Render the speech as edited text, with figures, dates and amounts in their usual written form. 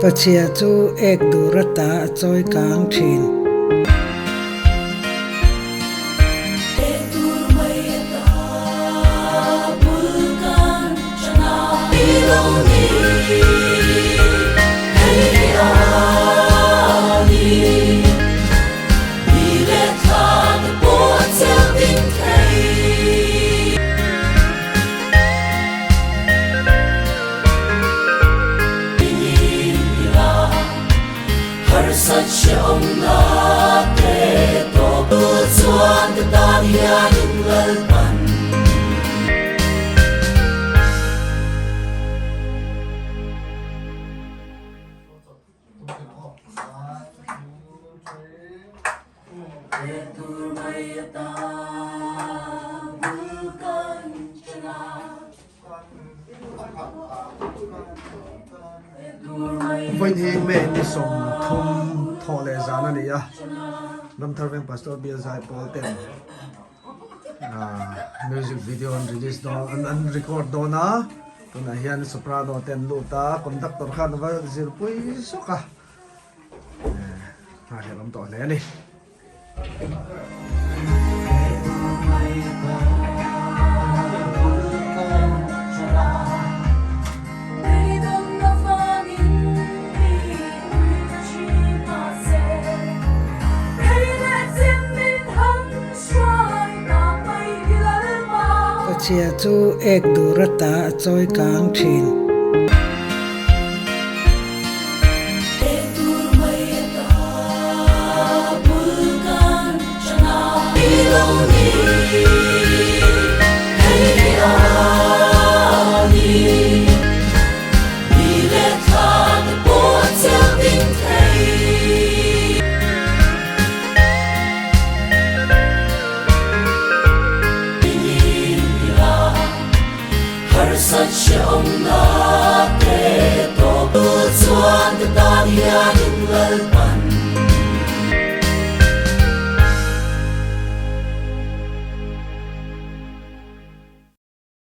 Pachia chu ek durata choi kang thin such ông la te to tu chuan ta tan hian in lal pan te tur mai ta bukan chana Vậy thì mẹ đi sống thùng thọ lệ giá này à năm thar veng pastor bia zai paul ten music video and release do and record do na tuna hian soprano ten luta conductor khan wa zir pui soka ha helam to le ni Pachia chu ek durata choi kang thin such ông la te to tu chuan ta tan hian